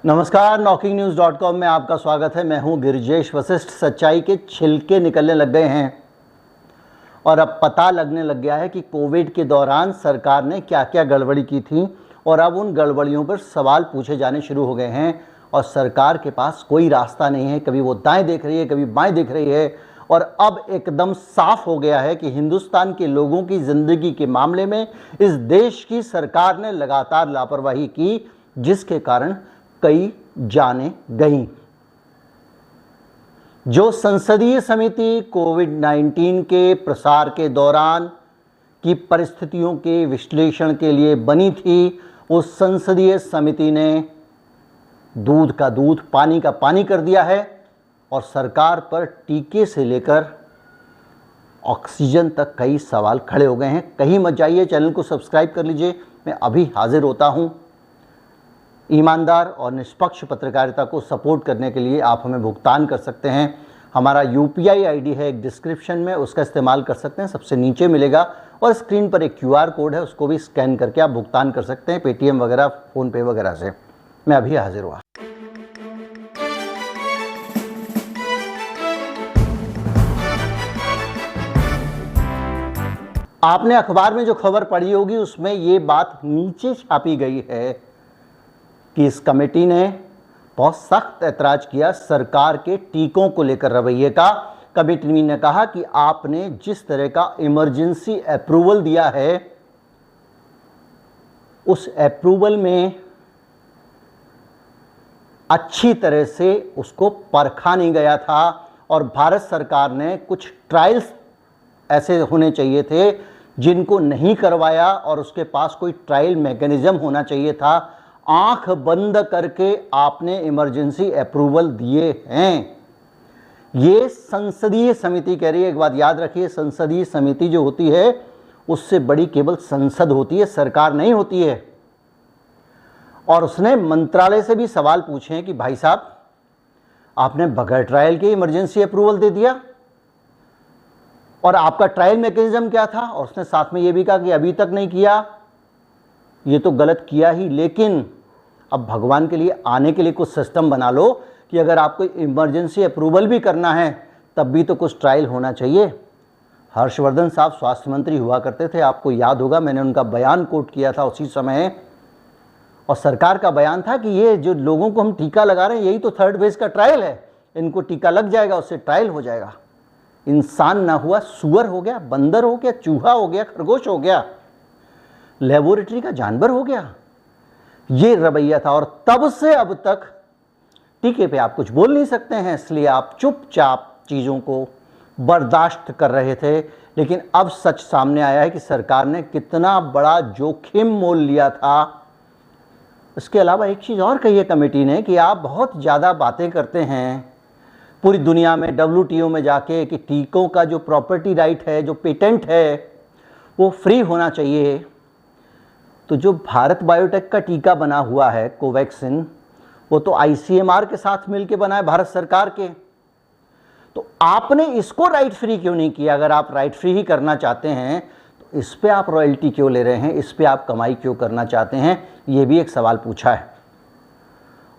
नमस्कार, knocking-news.com में आपका स्वागत है। मैं हूं गिरिजेश वशिष्ठ। सच्चाई के छिलके निकलने लग गए हैं और अब पता लगने लग गया है कि कोविड के दौरान सरकार ने क्या क्या गड़बड़ी की थी और अब उन गड़बड़ियों पर सवाल पूछे जाने शुरू हो गए हैं और सरकार के पास कोई रास्ता नहीं है। कभी वो दाएं देख रही है, कभी बाएं देख रही है और अब एकदम साफ हो गया है कि हिंदुस्तान के लोगों की ज़िंदगी के मामले में इस देश की सरकार ने लगातार लापरवाही की, जिसके कारण कई जानें गईं। जो संसदीय समिति कोविड-19 के प्रसार के दौरान की परिस्थितियों के विश्लेषण के लिए बनी थी, उस संसदीय समिति ने दूध का दूध, पानी का पानी कर दिया है और सरकार पर टीके से लेकर ऑक्सीजन तक कई सवाल खड़े हो गए हैं। कहीं मत जाइए, चैनल को सब्सक्राइब कर लीजिए। मैं अभी हाजिर होता हूं। ईमानदार और निष्पक्ष पत्रकारिता को सपोर्ट करने के लिए आप हमें भुगतान कर सकते हैं। हमारा UPI ID है एक डिस्क्रिप्शन में, उसका इस्तेमाल कर सकते हैं, सबसे नीचे मिलेगा और स्क्रीन पर एक QR कोड है, उसको भी स्कैन करके आप भुगतान कर सकते हैं पेटीएम वगैरह, फ़ोनपे वगैरह से। मैं अभी हाजिर हुआ। आपने अखबार में जो खबर पढ़ी होगी उसमें ये बात नीचे छापी गई है कि इस कमेटी ने बहुत सख्त ऐतराज किया सरकार के टीकों को लेकर रवैये का। कमेटी ने कहा कि आपने जिस तरह का इमरजेंसी अप्रूवल दिया है, उस अप्रूवल में अच्छी तरह से उसको परखा नहीं गया था और भारत सरकार ने कुछ ट्रायल्स ऐसे होने चाहिए थे जिनको नहीं करवाया और उसके पास कोई ट्रायल मैकेनिज्म होना चाहिए था। आंख बंद करके आपने इमरजेंसी अप्रूवल दिए हैं। ये संसदीय समिति कह रही है। एक बात याद रखिए, संसदीय समिति जो होती है उससे बड़ी केवल संसद होती है, सरकार नहीं होती है। और उसने मंत्रालय से भी सवाल पूछे हैं कि भाई साहब, आपने बगैर ट्रायल के इमरजेंसी अप्रूवल दे दिया और आपका ट्रायल मैकेनिज्म क्या था? और उसने साथ में ये भी कहा कि अभी तक नहीं किया, ये तो गलत किया ही, लेकिन अब भगवान के लिए आने के लिए कुछ सिस्टम बना लो कि अगर आपको इमरजेंसी अप्रूवल भी करना है तब भी तो कुछ ट्रायल होना चाहिए। हर्षवर्धन साहब स्वास्थ्य मंत्री हुआ करते थे, आपको याद होगा, मैंने उनका बयान कोट किया था उसी समय और सरकार का बयान था कि ये जो लोगों को हम टीका लगा रहे हैं यही तो थर्ड फेज का ट्रायल है, इनको टीका लग जाएगा, उससे ट्रायल हो जाएगा। इंसान ना हुआ, सुअर हो गया, बंदर हो गया, चूहा हो गया, खरगोश हो गया, लेबोरेटरी का जानवर हो गया। ये रवैया था और तब से अब तक टीके पे आप कुछ बोल नहीं सकते हैं, इसलिए आप चुपचाप चीज़ों को बर्दाश्त कर रहे थे। लेकिन अब सच सामने आया है कि सरकार ने कितना बड़ा जोखिम मोल लिया था। इसके अलावा एक चीज़ और कही है कमेटी ने कि आप बहुत ज़्यादा बातें करते हैं पूरी दुनिया में, WTO में जाके, कि टीकों का जो प्रॉपर्टी राइट है, जो पेटेंट है, वो फ्री होना चाहिए। तो जो भारत बायोटेक का टीका बना हुआ है कोवैक्सिन, वो तो ICMR के साथ मिलके बना है भारत सरकार के। तो आपने इसको राइट फ्री क्यों नहीं किया? अगर आप राइट फ्री ही करना चाहते हैं तो इस पे आप रॉयल्टी क्यों ले रहे हैं? इस पे आप कमाई क्यों करना चाहते हैं? ये भी एक सवाल पूछा है।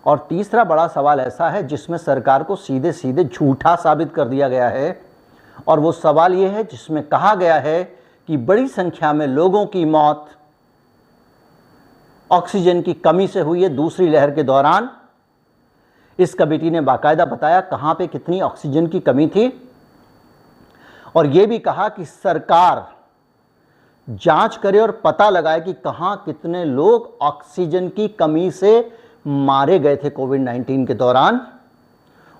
और तीसरा बड़ा सवाल ऐसा है जिसमें सरकार को सीधे सीधे झूठा साबित कर दिया गया है और वो सवाल ये है जिसमें कहा गया है कि बड़ी संख्या में लोगों की मौत ऑक्सीजन की कमी से हुई है दूसरी लहर के दौरान। इस कमेटी ने बाकायदा बताया कहां पे कितनी ऑक्सीजन की कमी थी और यह भी कहा कि सरकार जांच करे और पता लगाए कि कहां कितने लोग ऑक्सीजन की कमी से मारे गए थे कोविड-19 के दौरान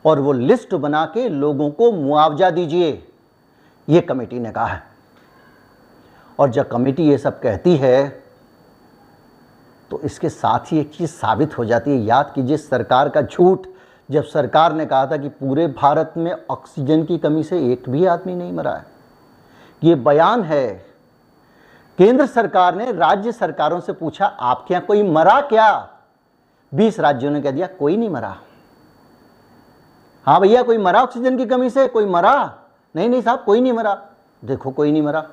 और वो लिस्ट बना के लोगों को मुआवजा दीजिए, ये कमेटी ने कहा है। और जब कमेटी ये सब कहती है तो इसके साथ ही एक चीज़ साबित हो जाती है। याद कीजिए सरकार का झूठ, जब सरकार ने कहा था कि पूरे भारत में ऑक्सीजन की कमी से एक भी आदमी नहीं मरा है। ये बयान है। केंद्र सरकार ने राज्य सरकारों से पूछा आपके यहाँ कोई मरा क्या? 20 राज्यों ने कह दिया कोई नहीं मरा। हाँ भैया, कोई मरा ऑक्सीजन की कमी से? कोई मरा? नहीं साहब, कोई नहीं मरा। देखो कोई नहीं मरा।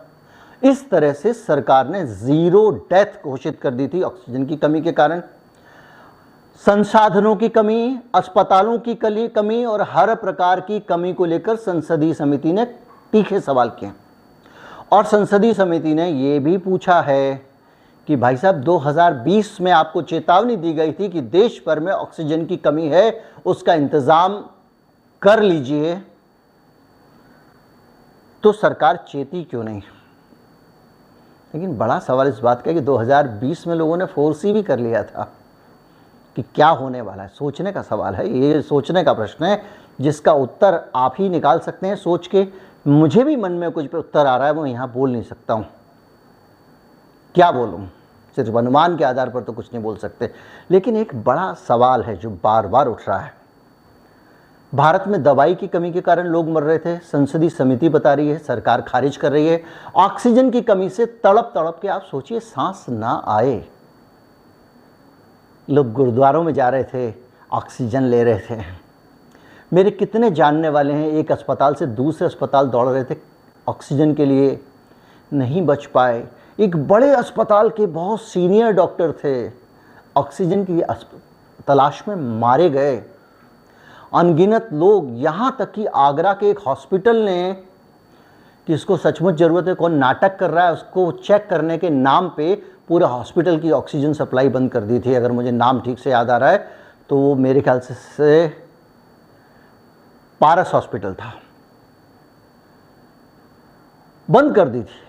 इस तरह से सरकार ने 0 डेथ घोषित कर दी थी ऑक्सीजन की कमी के कारण। संसाधनों की कमी, अस्पतालों की कमी और हर प्रकार की कमी को लेकर संसदीय समिति ने तीखे सवाल किए। और संसदीय समिति ने यह भी पूछा है कि भाई साहब 2020 में आपको चेतावनी दी गई थी कि देश भर में ऑक्सीजन की कमी है, उसका इंतजाम कर लीजिए, तो सरकार चेती क्यों नहीं? लेकिन बड़ा सवाल इस बात का है कि 2020 में लोगों ने फोरसी भी कर लिया था कि क्या होने वाला है। सोचने का सवाल है, ये सोचने का प्रश्न है जिसका उत्तर आप ही निकाल सकते हैं सोच के। मुझे भी मन में कुछ उत्तर आ रहा है, वो यहाँ बोल नहीं सकता हूँ, क्या बोलूँ, सिर्फ अनुमान के आधार पर तो कुछ नहीं बोल सकते। लेकिन एक बड़ा सवाल है जो बार बार उठ रहा है, भारत में दवाई की कमी के कारण लोग मर रहे थे, संसदीय समिति बता रही है, सरकार खारिज कर रही है। ऑक्सीजन की कमी से तड़प तड़प के आप सोचिए सांस ना आए, लोग गुरुद्वारों में जा रहे थे, ऑक्सीजन ले रहे थे। मेरे कितने जानने वाले हैं एक अस्पताल से दूसरे अस्पताल दौड़ रहे थे ऑक्सीजन के लिए, नहीं बच पाए। एक बड़े अस्पताल के बहुत सीनियर डॉक्टर थे, ऑक्सीजन की तलाश में मारे गए। अनगिनत लोग, यहाँ तक कि आगरा के एक हॉस्पिटल ने, किसको सचमुच ज़रूरत है, कौन नाटक कर रहा है, उसको चेक करने के नाम पे पूरे हॉस्पिटल की ऑक्सीजन सप्लाई बंद कर दी थी। अगर मुझे नाम ठीक से याद आ रहा है तो वो मेरे ख्याल से पारस हॉस्पिटल था, बंद कर दी थी।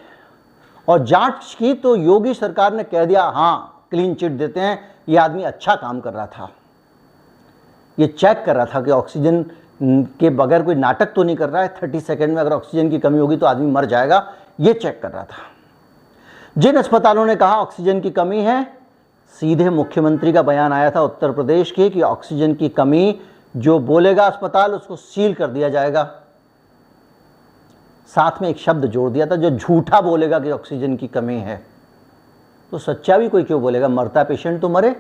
और जांच की तो योगी सरकार ने कह दिया हाँ क्लीन चिट देते हैं, ये आदमी अच्छा काम कर रहा था, ये चेक कर रहा था कि ऑक्सीजन के बगैर कोई नाटक तो नहीं कर रहा है, 30 सेकंड में अगर ऑक्सीजन की कमी होगी तो आदमी मर जाएगा, ये चेक कर रहा था। जिन अस्पतालों ने कहा ऑक्सीजन की कमी है, सीधे मुख्यमंत्री का बयान आया था उत्तर प्रदेश के कि ऑक्सीजन की कमी, जो बोलेगा अस्पताल उसको सील कर दिया जाएगा। साथ में एक शब्द जोड़ दिया था, जो झूठा बोलेगा कि ऑक्सीजन की कमी है, तो सच्चा भी कोई क्यों बोलेगा, मरता पेशेंट तो मरे,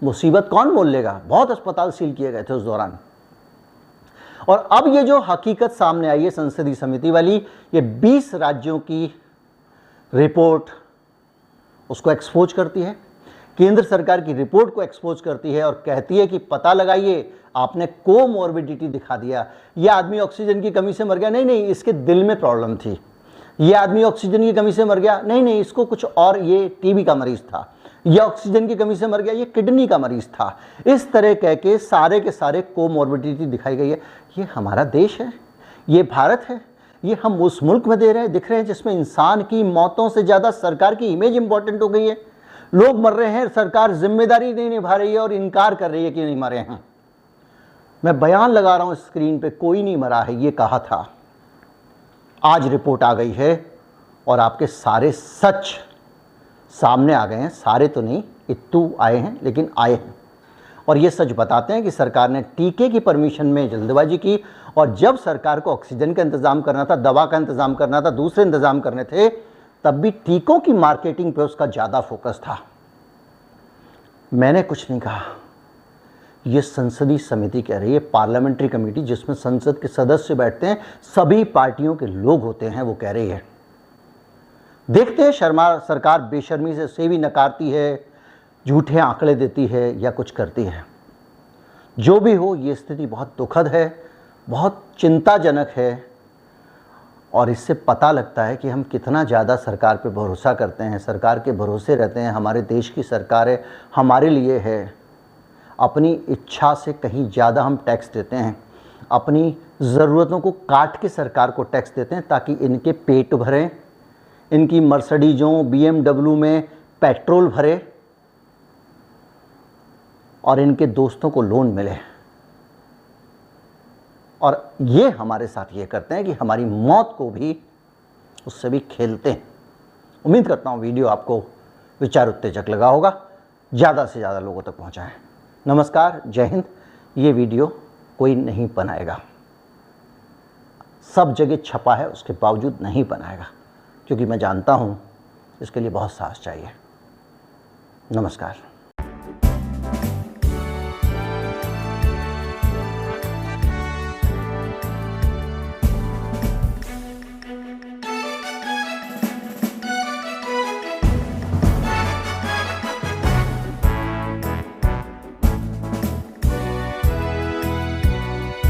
मुसीबत कौन बोल लेगा। बहुत अस्पताल सील किए गए थे उस दौरान। और अब ये जो हकीकत सामने आई है संसदीय समिति वाली, ये 20 राज्यों की रिपोर्ट उसको एक्सपोज करती है, केंद्र सरकार की रिपोर्ट को एक्सपोज करती है और कहती है कि पता लगाइए, आपने कोमॉर्बिडिटी दिखा दिया। ये आदमी ऑक्सीजन की कमी से मर गया, नहीं नहीं इसके दिल में प्रॉब्लम थी। ये आदमी ऑक्सीजन की कमी से मर गया, नहीं नहीं इसको कुछ और, ये टीबी का मरीज था। ये ऑक्सीजन की कमी से मर गया, ये किडनी का मरीज था। इस तरह कह के सारे कोमॉर्बिडिटी दिखाई गई है। ये हमारा देश है, ये भारत है, ये हम उस मुल्क में दिख रहे हैं जिसमें इंसान की मौतों से ज़्यादा सरकार की इमेज इंपॉर्टेंट हो गई है। लोग मर रहे हैं, सरकार जिम्मेदारी नहीं निभा रही है और इनकार कर रही है कि नहीं मरे हैं। मैं बयान लगा रहा हूँ स्क्रीन पे, कोई नहीं मरा है ये कहा था, आज रिपोर्ट आ गई है और आपके सारे सच सामने आ गए हैं। सारे तो नहीं, इत्तू आए हैं, लेकिन आए हैं और ये सच बताते हैं कि सरकार ने टीके की परमिशन में जल्दबाजी की। और जब सरकार को ऑक्सीजन का इंतजाम करना था, दवा का इंतजाम करना था, दूसरे इंतजाम करने थे, तब भी टीकों की मार्केटिंग पे उसका ज़्यादा फोकस था। मैंने कुछ नहीं कहा, ये संसदीय समिति कह रही है, पार्लियामेंट्री कमेटी जिसमें संसद के सदस्य बैठते हैं, सभी पार्टियों के लोग होते हैं, वो कह रही है। देखते हैं शर्मा सरकार बेशर्मी से भी नकारती है, झूठे आंकड़े देती है या कुछ करती है। जो भी हो, ये स्थिति बहुत दुखद है, बहुत चिंताजनक है और इससे पता लगता है कि हम कितना ज़्यादा सरकार पे भरोसा करते हैं, सरकार के भरोसे रहते हैं। हमारे देश की सरकार है, हमारे लिए है। अपनी इच्छा से कहीं ज़्यादा हम टैक्स देते हैं, अपनी ज़रूरतों को काट के सरकार को टैक्स देते हैं ताकि इनके पेट भरें, इनकी मर्सिडीज़ों BMW में पेट्रोल भरे और इनके दोस्तों को लोन मिले। और ये हमारे साथ ये करते हैं कि हमारी मौत को भी उससे भी खेलते हैं। उम्मीद करता हूँ वीडियो आपको विचार उत्तेजक लगा होगा, ज़्यादा से ज़्यादा लोगों तक पहुँचाएं। नमस्कार, जय हिंद। ये वीडियो कोई नहीं बनाएगा, सब जगह छपा है, उसके बावजूद नहीं बनाएगा, क्योंकि मैं जानता हूँ इसके लिए बहुत साहस चाहिए। नमस्कार।